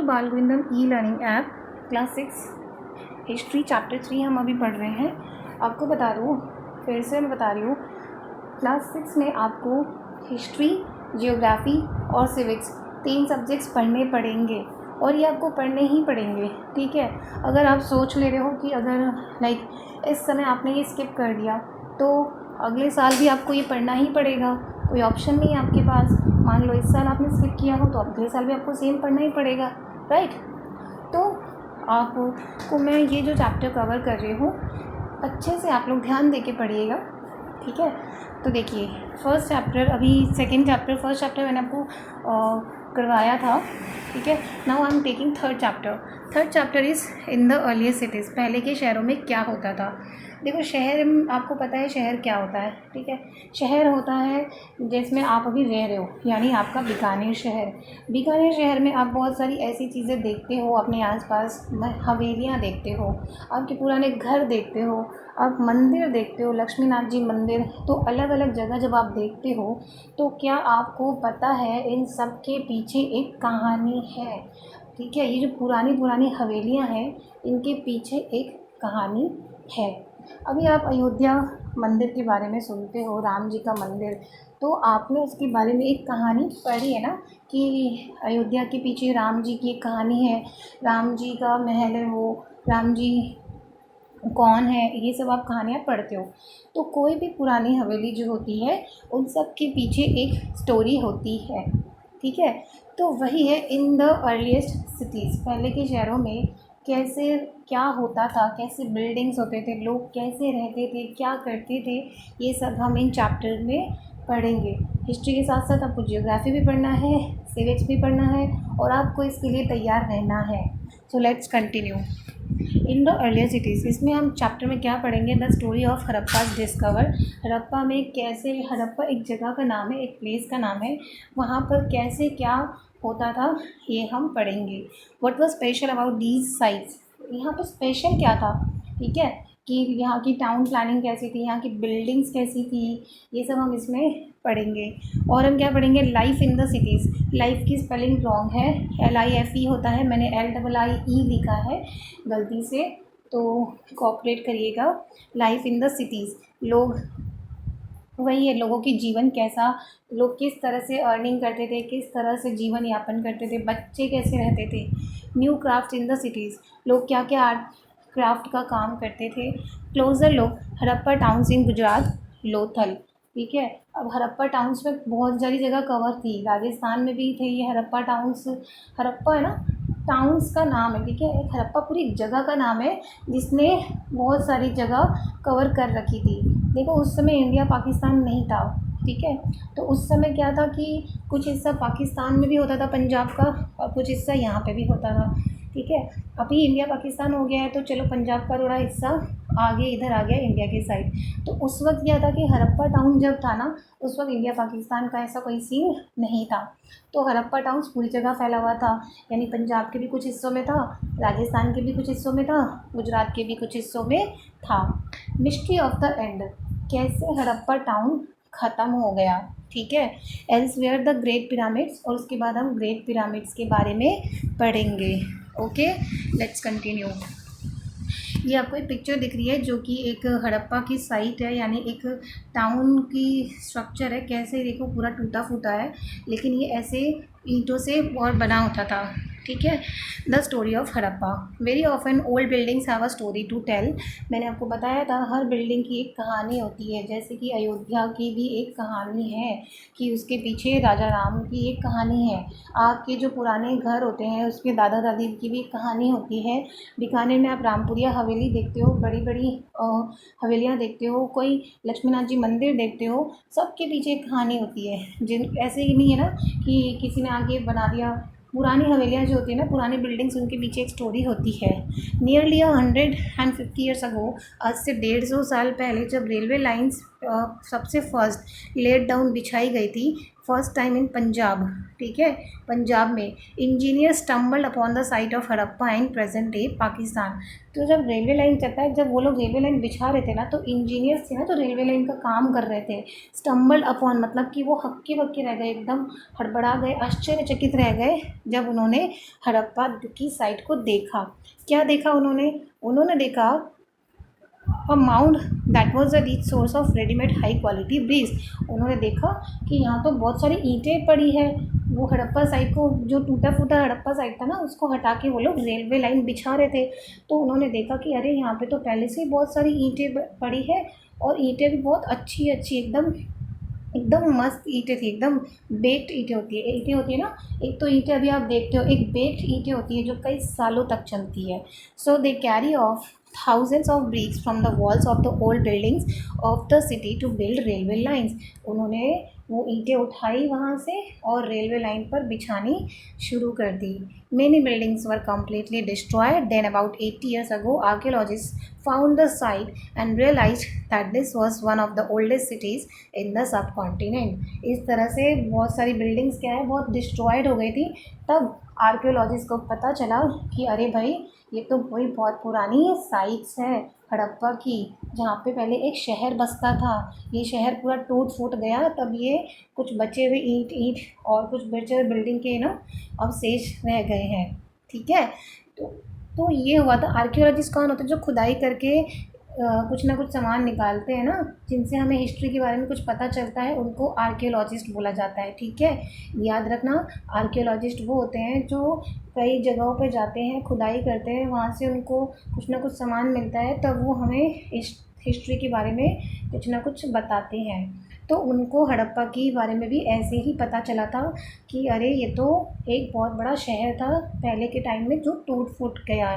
बाल गोविंदम e learning app class 6 history chapter 3 हम अभी पढ़ रहे हैं। आपको बता दूँ, फिर से मैं बता रही हूँ, क्लास 6 में आपको हिस्ट्री, जियोग्राफी और सिविक्स 3 सब्जेक्ट्स पढ़ने पड़ेंगे और ये आपको पढ़ने ही पड़ेंगे, ठीक है। अगर आप सोच ले रहे हो कि अगर लाइक इस समय आपने ये स्किप कर दिया तो अगले साल भी आपको ये पढ़ना ही पड़ेगा, कोई ऑप्शन नहीं है आपके पास। मान लो इस साल आपने स्किप किया हो तो अगले साल भी आपको सेम पढ़ना ही पड़ेगा, राइट। तो आपको मैं ये जो चैप्टर कवर कर रही हूँ अच्छे से आप लोग ध्यान दे के पढ़िएगा, ठीक है। तो देखिए फर्स्ट चैप्टर, अभी सेकंड चैप्टर, फर्स्ट चैप्टर मैंने आपको करवाया था, ठीक है। Now I am taking third chapter. Third chapter is in the earlier cities, पहले के शहरों में क्या होता था। देखो शहर, आपको पता है शहर क्या होता है, ठीक है। शहर होता है जिसमें आप अभी रह रहे हो, यानी आपका बीकानेर शहर। बीकानेर शहर में आप बहुत सारी ऐसी चीज़ें देखते हो, अपने आसपास हवेलियाँ देखते हो, आपके पुराने घर देखते हो, आप मंदिर देखते हो, लक्ष्मी नाथ जी मंदिर। तो अलग अलग जगह जब आप देखते हो तो क्या आपको पता है इन सब के पीछे एक कहानी है, ठीक है। ये जो पुरानी पुरानी हवेलियाँ हैं इनके पीछे एक कहानी है। अभी आप अयोध्या मंदिर के बारे में सुनते हो, राम जी का मंदिर, तो आपने उसके बारे में एक कहानी पढ़ी है ना कि अयोध्या के पीछे राम जी की एक कहानी है, राम जी का महल है वो, राम जी कौन है, ये सब आप कहानियाँ पढ़ते हो। तो कोई भी पुरानी हवेली जो होती है उन सब के पीछे एक स्टोरी होती है, ठीक है। तो वही है इन द अर्लीस्ट सिटीज़, पहले के शहरों में कैसे क्या होता था, कैसे बिल्डिंग्स होते थे, लोग कैसे रहते थे, क्या करते थे, ये सब हम इन चैप्टर में पढ़ेंगे। हिस्ट्री के साथ साथ आपको जियोग्राफी भी पढ़ना है, सिविक्स भी पढ़ना है और आपको इसके लिए तैयार रहना है। So let's continue. In the earlier cities, इसमें हम चैप्टर में क्या पढ़ेंगे, the story of Harappa's discover. Harappa में कैसे, हड़प्पा एक जगह का नाम है, एक प्लेस का नाम है, वहाँ पर कैसे क्या होता था ये हम पढ़ेंगे। What was special about these sites, यहाँ पर स्पेशल क्या था, ठीक है, कि यहाँ की टाउन प्लानिंग कैसी थी, यहाँ की बिल्डिंग्स कैसी थी, ये सब हम इसमें पढ़ेंगे। और हम क्या पढ़ेंगे, life in the cities. Life की स्पेलिंग रॉन्ग है, LIFE होता है, मैंने LIIE लिखा है गलती से, तो कोऑपरेट करिएगा। लाइफ इन द सिटीज़, लोग वही है, लोगों की जीवन कैसा, लोग किस तरह से अर्निंग करते थे, किस तरह से जीवन यापन करते थे, बच्चे कैसे रहते थे। New craft in the cities, लोग क्या क्या आर्ट क्राफ्ट का काम करते थे। Closure look Harappa towns in Gujarat, Lothal, ठीक है। अब हड़प्पा टाउन्स में बहुत सारी जगह कवर थी, राजस्थान में भी थे ये हड़प्पा टाउन्स। हड़प्पा है ना, टाउन्स का नाम है, ठीक है। एक हड़प्पा पूरी जगह का नाम है जिसने बहुत सारी जगह कवर कर रखी थी। देखो उस समय इंडिया पाकिस्तान नहीं था, ठीक है। तो उस समय क्या था कि कुछ हिस्सा पाकिस्तान में भी होता था पंजाब का और कुछ हिस्सा यहाँ पे भी होता था, ठीक है। अभी इंडिया पाकिस्तान हो गया है तो चलो पंजाब का थोड़ा हिस्सा आगे इधर आ गया इंडिया के साइड। तो उस वक्त क्या था कि हड़प्पा टाउन जब था ना, उस वक्त इंडिया पाकिस्तान का ऐसा कोई सीन नहीं था। तो हड़प्पा टाउन्स पूरी जगह फैला हुआ था, यानी पंजाब के भी कुछ हिस्सों में था, राजस्थान के भी कुछ हिस्सों में था, गुजरात के भी कुछ हिस्सों में था। मिस्ट्री ऑफ द एंड, कैसे हड़प्पा टाउन ख़त्म हो गया, ठीक है। एल्सवेयर द ग्रेट पिरामिड्स, और उसके बाद हम ग्रेट पिरामिड्स के बारे में पढ़ेंगे। Okay, let's continue. ये आपको एक पिक्चर दिख रही है जो कि एक हड़प्पा की साइट है, यानी एक टाउन की स्ट्रक्चर है। कैसे देखो पूरा टूटा फूटा है, लेकिन ये ऐसे ईंटों से और बना होता था, ठीक है। The story of Harappa, very often old buildings have a story to tell. मैंने आपको बताया था हर बिल्डिंग की एक कहानी होती है, जैसे कि अयोध्या की भी एक कहानी है कि उसके पीछे राजा राम की एक कहानी है। आपके जो पुराने घर होते हैं उसके दादा दादी की भी एक कहानी होती है। बीकानेर में आप रामपुरिया हवेली देखते हो, बड़ी बड़ी हवेलियाँ देखते हो, कोई लक्ष्मी नाथ जी मंदिर देखते हो, सबके पीछे एक कहानी होती है। जिन ऐसे ही नहीं है ना कि किसी ने आगे बना दिया। पुरानी हवेलियाँ जो होती है ना, पुरानी बिल्डिंग्स, उनके पीछे एक स्टोरी होती है। नियरली 150 ईयर्स अगो, आज से 150 साल पहले जब रेलवे लाइंस सबसे फर्स्ट लेट डाउन बिछाई गई थी फर्स्ट टाइम इन पंजाब, ठीक है, पंजाब में। Engineer stumbled upon the site of Harappa in present day Pakistan. तो जब रेलवे लाइन चलता है, जब वो लोग रेलवे लाइन बिछा रहे थे ना, तो इंजीनियर्स थे ना, तो रेलवे लाइन का काम कर रहे थे। स्टम्बल्ड अपॉन मतलब कि वो हक्के बक्के रह गए, एकदम हड़बड़ा गए, आश्चर्यचकित रह गए जब उन्होंने हड़प्पा की साइट को देखा। क्या देखा उन्होंने? उन्होंने देखा a mound that was a rich source of readymade high quality bricks. उन्होंने देखा कि यहाँ तो बहुत सारी ईंटें पड़ी है। वो हड़प्पा साइट को, जो टूटा फूटा हड़प्पा साइट था ना, उसको हटा के वो लोग रेलवे लाइन बिछा रहे थे। तो उन्होंने देखा कि अरे यहाँ पे तो पहले से ही बहुत सारी ईंटें पड़ी है, और ईंटें भी बहुत अच्छी अच्छी, एकदम एकदम मस्त ईंटें थी, एकदम बेक्ड ईंटें होती है ना। एक तो ईंटें अभी आप देखते हो, एक बेक्ड ईंटें होती है जो कई सालों तक चलती है। So they carry off thousands of bricks from the walls of the old buildings of the city to build railway lines। उन्होंने वो ईंटें उठाई वहाँ से और रेलवे लाइन पर बिछानी शुरू कर दी। Many buildings were completely destroyed. Then about 80 years ago, archaeologists found the site and realized that this was one of the oldest cities in the subcontinent। इस तरह से बहुत सारी बिल्डिंग्स क्या है, बहुत डिस्ट्रॉयड हो गई थी। तब आर्कियोलॉजिस्ट को पता चला कि अरे भाई, ये तो कोई बहुत पुरानी साइट्स है हड़प्पा की, जहाँ पे पहले एक शहर बसता था। ये शहर पूरा टूट फूट गया, तब ये कुछ बचे हुए ईंट और कुछ बचे हुए बिल्डिंग के ना अवशेष रह गए हैं, ठीक है। तो ये हुआ था। आर्कियोलॉजिस्ट कौन होते हैं? जो खुदाई करके कुछ ना कुछ सामान निकालते हैं ना, जिनसे हमें हिस्ट्री के बारे में कुछ पता चलता है, उनको आर्कियोलॉजिस्ट बोला जाता है, ठीक है। याद रखना, आर्कियोलॉजिस्ट वो होते हैं जो कई जगहों पे जाते हैं, खुदाई करते हैं, वहाँ से उनको कुछ ना कुछ सामान मिलता है, तब वो हमें हिस्ट्री के बारे में कुछ ना कुछ बताते हैं। तो उनको हड़प्पा के बारे में भी ऐसे ही पता चला था कि अरे ये तो एक बहुत बड़ा शहर था पहले के टाइम में, जो टूट फूट गया।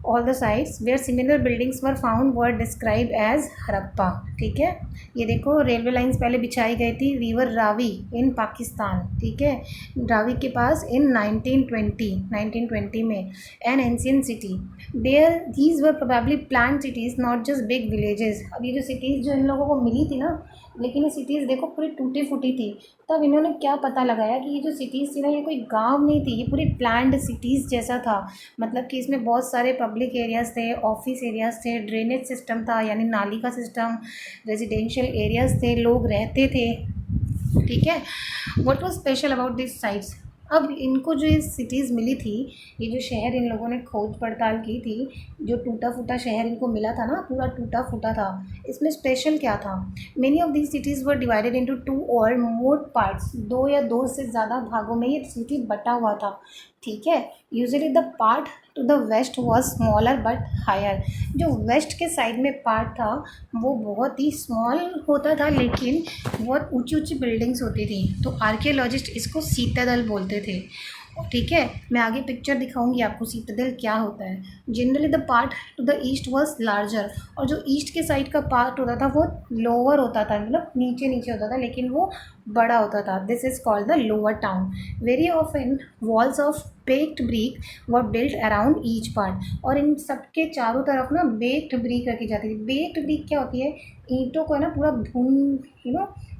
All the sites where similar buildings were found were describe as Harappa, ठीक है। ये देखो, रेलवे लाइंस पहले बिछाई गई थी रिवर रावी इन पाकिस्तान, ठीक है, रावी के पास इन 1920 में। An ancient city there, these were probably planned cities, not just big villages. अब ये जो सिटीज़ जो इन लोगों को मिली थी ना, लेकिन ये सिटीज़ देखो पूरी टूटी फूटी थी। तब इन्होंने क्या पता लगाया कि ये जो सिटीज़ थी ना, ये कोई गांव नहीं थी, ये पूरी प्लान्ड सिटीज़ जैसा था। मतलब कि इसमें बहुत सारे पब्लिक एरियाज़ थे, ऑफिस एरियाज़ थे, ड्रेनेज सिस्टम था यानी नाली का सिस्टम, रेजिडेंशियल एरियाज़ थे, लोग रहते थे, ठीक है। What was special about this sites? अब इनको जो ये सिटीज़ मिली थी, ये जो शहर इन लोगों ने खोज पड़ताल की थी, जो टूटा फूटा शहर इनको मिला था ना, पूरा टूटा फूटा था, इसमें स्पेशल क्या था? Many of these cities were divided into 2 और मोर पार्ट्स। 2 या 2 से ज़्यादा भागों में ये सिटी बटा हुआ था, ठीक है। Usually the part to the west was smaller but higher. जो वेस्ट के साइड में पार्ट था वो बहुत ही स्मॉल होता था, लेकिन बहुत ऊंची ऊंची बिल्डिंग्स होती थी। तो आर्कियोलॉजिस्ट इसको सीतादल बोलते थे, ठीक है। मैं आगे पिक्चर दिखाऊंगी आपको सीतादल क्या होता है। Generally the part to the east was larger, और जो ईस्ट के साइड का पार्ट होता था वो लोअर होता था, मतलब नीचे नीचे होता था, लेकिन वो बड़ा होता था। This is called the lower town. Very often walls of baked brick were built around each part, और इन सबके चारों तरफ ना बेक्ड ब्रिक रखी जाती थी। बेक्ड ब्रिक क्या होती है? ईंटों को ना पूरा भून,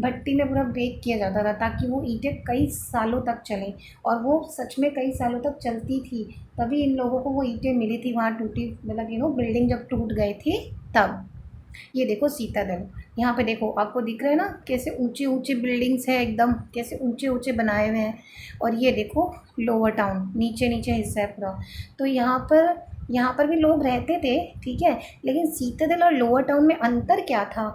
भट्टी में पूरा बेक किया जाता था, ताकि वो ईंटें कई सालों तक चलें, और वो सच में कई सालों तक चलती थी। तभी इन लोगों को वो ईंटें मिली थी वहाँ टूटी, मतलब बिल्डिंग जब टूट गई थी तब। ये देखो सीतादल, यहाँ पे देखो आपको दिख रहा है ना, कैसे ऊंची ऊंची बिल्डिंग्स है, एकदम कैसे ऊंचे ऊंचे बनाए हुए हैं। और ये देखो लोअर टाउन, नीचे नीचे हिस्सा है पूरा। तो यहाँ पर भी लोग रहते थे, ठीक है। लेकिन सीतादल और लोअर टाउन में अंतर क्या था,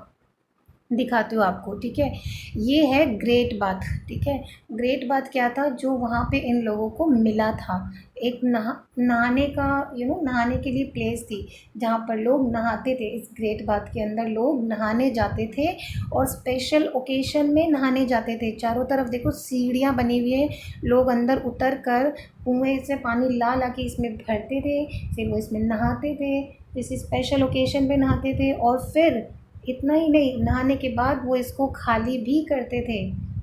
दिखाती हूँ आपको, ठीक है। ये है ग्रेट बाथ, ठीक है। ग्रेट बाथ क्या था? जो वहाँ पे इन लोगों को मिला था, एक नहाने का नहाने के लिए प्लेस थी, जहाँ पर लोग नहाते थे। इस ग्रेट बाथ के अंदर लोग नहाने जाते थे, और स्पेशल ओकेशन में नहाने जाते थे। चारों तरफ देखो सीढ़ियाँ बनी हुई है, लोग अंदर उतर कर कुएँ से पानी ला ला के इसमें भरते थे, फिर वो इसमें नहाते थे, इस स्पेशल ओकेशन पे नहाते थे। और फिर इतना ही नहीं, नहाने के बाद वो इसको खाली भी करते थे,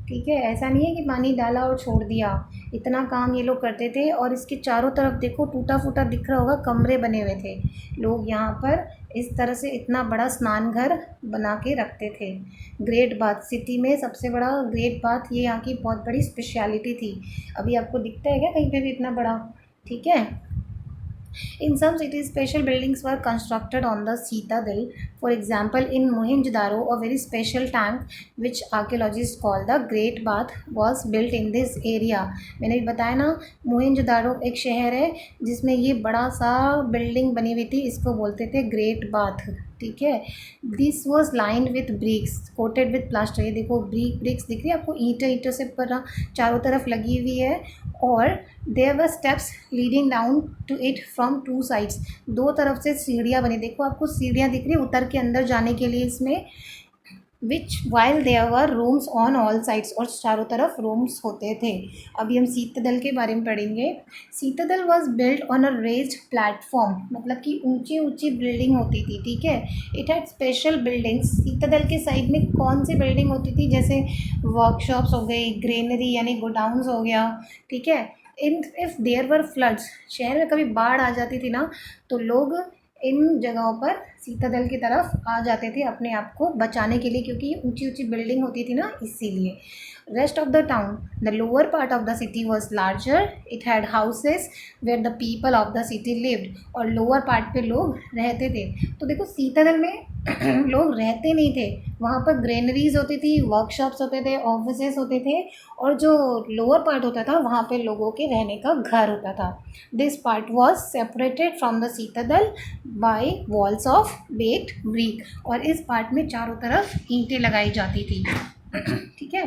ठीक है। ऐसा नहीं है कि पानी डाला और छोड़ दिया, इतना काम ये लोग करते थे। और इसके चारों तरफ देखो टूटा फूटा दिख रहा होगा, कमरे बने हुए थे। लोग यहाँ पर इस तरह से इतना बड़ा स्नान घर बना के रखते थे। ग्रेट बाथ, सिटी में सबसे बड़ा ग्रेट बाथ ये यहाँ की बहुत बड़ी स्पेशलिटी थी। अभी आपको दिखता है क्या कहीं पे भी इतना बड़ा? ठीक है। In some cities, special buildings were constructed on the citadel. For example, in Mohenjo-daro, a very special tank, which archaeologists call the Great Bath, was built in this area. मैंने भी बताया ना, मोहनजोदारो एक शहर है जिसमें ये बड़ा सा बिल्डिंग बनी हुई थी, इसको बोलते थे ग्रेट बाथ। ठीक है। This was lined with bricks coated with plaster. ये देखो ब्रिक्स दिख रही है आपको, ईंटों से पर चारों तरफ लगी हुई है। और there were steps leading down to it from two sides. दो तरफ से सीढ़ियाँ बनी, देखो आपको सीढ़ियाँ दिख रही है उतर के अंदर जाने के लिए इसमें। Which while there were rooms on all sides, और चारों तरफ रूम्स होते थे। अभी हम सीतादल के बारे में पढ़ेंगे। Citadel was built on a raised platform, मतलब कि ऊंची ऊंची बिल्डिंग होती थी। ठीक है। It had special buildings. Citadel के साइड में कौन सी बिल्डिंग होती थी? जैसे वर्कशॉप्स हो गई, ग्रेनरी यानी गोडाउन्स हो गया। ठीक है। इफ़ देयर वर फ्लड्स, शहर में कभी बाढ़ आ जाती थी ना, तो लोग इन जगहों पर सीतादल की तरफ आ जाते थे अपने आप को बचाने के लिए, क्योंकि ऊंची ऊंची बिल्डिंग होती थी ना, इसीलिए। Rest of the town, the lower part of the city was larger. It had houses where the people of the city lived, और लोअर पार्ट पे लोग रहते थे। तो देखो सीतादल में लोग रहते नहीं थे, वहाँ पर ग्रेनरीज होती थी, वर्कशॉप्स होते थे, ऑफिसेस होते थे, और जो लोअर पार्ट होता था वहाँ पे लोगों के रहने का घर होता था। This part was separated from the citadel by walls of baked brick, और इस पार्ट में चारों तरफ ईंटें लगाई जाती थी। ठीक है।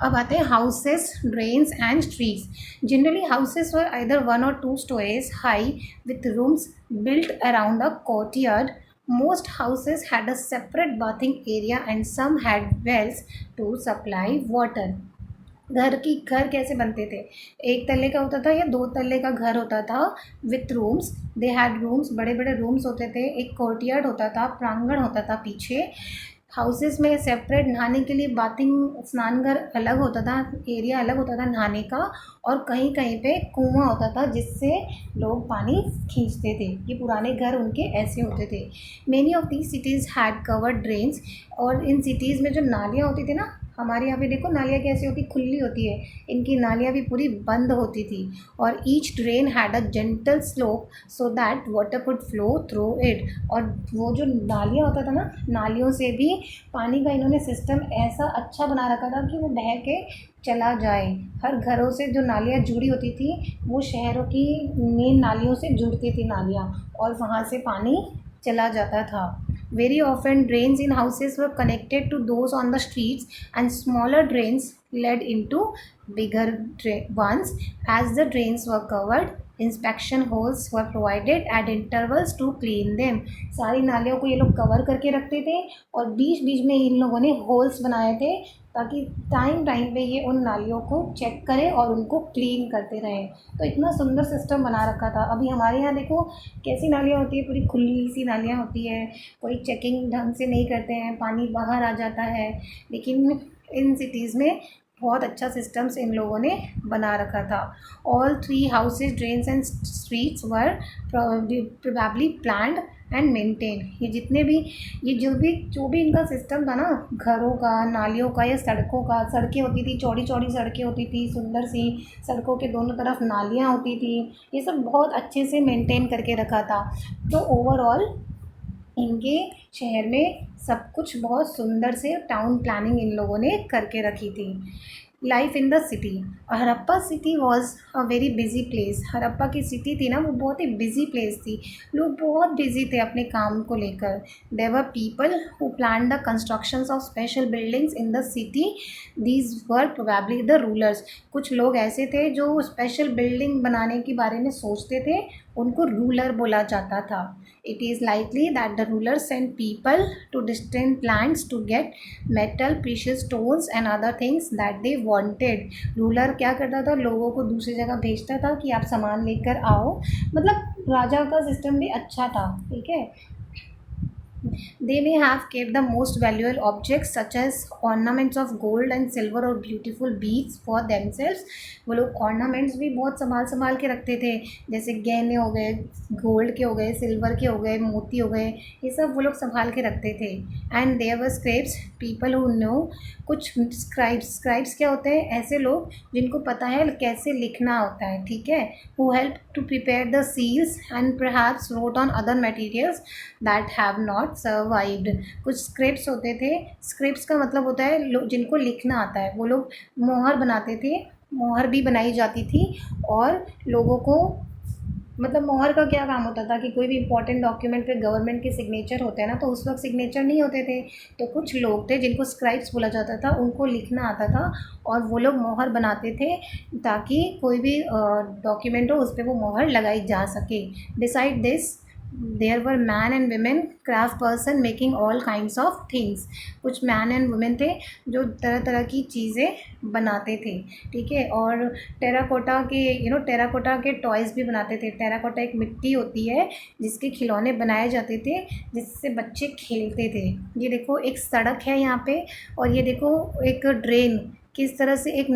अब आते हैं houses, drains and streets. Generally houses were either 1 or 2 stories high with rooms built around a courtyard. Most houses had a separate bathing area and some had wells to supply water. घर कैसे बनते थे? एक तल्ले का होता था या दो तल्ले का घर होता था with rooms. They had rooms, बड़े बड़े रूम्स होते थे। एक कोर्टयार्ड होता था, प्रांगण होता था पीछे। हाउसेस में सेपरेट नहाने के लिए बाथिंग स्नान घर अलग होता था, एरिया अलग होता था नहाने का, और कहीं कहीं पे कुआं होता था जिससे लोग पानी खींचते थे। ये पुराने घर उनके ऐसे होते थे। Many of these cities had covered drains, और इन सिटीज़ में जो नालियाँ होती थी ना, हमारे यहाँ पे देखो नालियाँ कैसी होती, खुली होती है, इनकी नालियाँ भी पूरी बंद होती थी। और each drain had a gentle slope so that water could flow through it. और वो जो नालियाँ होता था ना, नालियों से भी पानी का इन्होंने सिस्टम ऐसा अच्छा बना रखा था कि वो बह के चला जाए। हर घरों से जो नालियाँ जुड़ी होती थी वो शहरों की मेन नालियों से जुड़ती थी नालियाँ, और वहाँ से पानी चला जाता था। Very often drains in houses were connected to those on the streets, and smaller drains led into bigger ones. As the drains were covered, inspection holes were provided at intervals to clean them. सारी नालियों को ये लोग cover करके रखते थे, और बीच बीच में इन लोगों ने होल्स बनाए थे ताकि टाइम टाइम पे ये उन नालियों को चेक करें और उनको क्लीन करते रहें। तो इतना सुंदर सिस्टम बना रखा था। अभी हमारे यहाँ देखो कैसी नालियाँ होती है, पूरी खुली सी नालियाँ होती है, कोई चेकिंग ढंग से नहीं करते हैं, पानी बाहर आ जाता है। लेकिन इन सिटीज़ में बहुत अच्छा सिस्टम्स इन लोगों ने बना रखा था। All 3 houses, drains and streets were probably planned and maintain. ये जो भी इनका सिस्टम था ना, घरों का, नालियों का या सड़कों का, सड़कें होती थी, चौड़ी चौड़ी सड़कें होती थी, सुंदर सी सड़कों के दोनों तरफ नालियाँ होती थी, ये सब बहुत अच्छे से मेंटेन करके रखा था। तो ओवरऑल इनके शहर में सब कुछ बहुत सुंदर से टाउन प्लानिंग इन लोगों ने करके रखी थी। Life in the city, Harappa city was a very busy place. Harappa की सिटी थी ना, वो बहुत ही बिजी प्लेस थी, लोग बहुत बिजी थे अपने काम को लेकर। There were people who plan the constructions of special buildings in the city, these were probably the rulers. कुछ लोग ऐसे थे जो स्पेशल बिल्डिंग बनाने के बारे में सोचते थे, उनको रूलर बोला जाता था। It is likely that the rulers sent people to distant lands to get metal, precious stones and other things that they wanted. Ruler क्या करता था, लोगों को दूसरी जगह भेजता था कि आप सामान लेकर आओ। मतलब राजा का सिस्टम भी अच्छा था। ठीक है। They may have kept the most valuable objects such as ornaments of gold and silver or beautiful beads for themselves. वो लोग ornaments भी बहुत संभाल संभाल के रखते थे, जैसे गहने हो गए, गोल्ड के हो गए, सिल्वर के हो गए, मोती हो गए, ये सब वो लोग संभाल के रखते थे. And there were scripts, people who know. कुछ स्क्राइब्स क्या होते हैं? ऐसे लोग जिनको पता है कैसे लिखना होता है, ठीक है. Who help to prepare the seals and perhaps wrote on other materials that have not survived. कुछ स्क्रिप्ट्स होते थे. स्क्रिप्ट्स का मतलब होता है जिनको लिखना आता है, वो लोग मोहर बनाते थे. मोहर भी बनाई जाती थी और लोगों को, मतलब मोहर का क्या काम होता था कि कोई भी इंपॉर्टेंट डॉक्यूमेंट पे गवर्नमेंट के सिग्नेचर होते हैं ना, तो उस वक्त सिग्नेचर नहीं होते थे, तो कुछ लोग थे जिनको स्क्राइब्स बोला जाता था, उनको लिखना आता था और वो लोग मोहर बनाते थे ताकि कोई भी डॉक्यूमेंट हो उस पर वो मोहर लगाई जा सके. Decide this there were man and women craft person making all kinds of things. कुछ मैन एंड वुमेन थे जो तरह तरह की चीज़ें बनाते थे, ठीक है. और टेराकोटा के टेराकोटा के टॉयज़ भी बनाते थे. टेराकोटा एक मिट्टी होती है जिसके खिलौने बनाए जाते थे जिससे बच्चे खेलते थे. ये देखो एक सड़क है यहाँ पे, और ये देखो एक ड्रेन, किस तरह से एक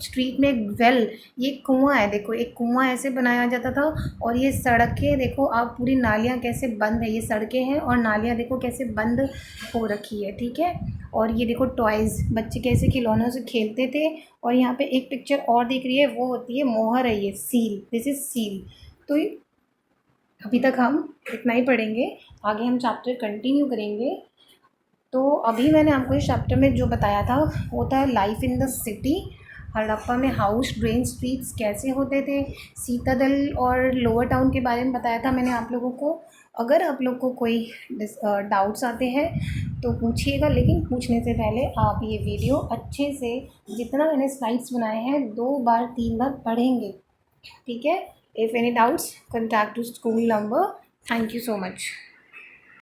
स्ट्रीट में एक वेल, ये कुआं है, देखो एक कुआं ऐसे बनाया जाता था. और ये सड़कें देखो आप, पूरी नालियाँ कैसे बंद है, ये सड़कें हैं और नालियाँ देखो कैसे बंद हो रखी है, ठीक है. और ये देखो टॉयज़, बच्चे कैसे खिलौनों से खेलते थे. और यहाँ पे एक पिक्चर और दिख रही है, वो होती है मोहर है, ये सील, दिस इज़ सील. तो अभी तक हम इतना ही पढ़ेंगे, आगे हम चैप्टर कंटिन्यू करेंगे. तो अभी मैंने आपको इस चैप्टर में जो बताया था वो था life in the city. Harappa में हाउस, ड्रेन, स्ट्रीट्स कैसे होते थे. सीतादल और लोअर टाउन के बारे में बताया था मैंने आप लोगों को. अगर आप लोग को कोई डाउट्स आते हैं तो पूछिएगा, लेकिन पूछने से पहले आप ये वीडियो अच्छे से, जितना मैंने स्लाइड्स बनाए हैं 2 बार 3 बार पढ़ेंगे, ठीक है. If any doubts, contact to school number. Thank you so much.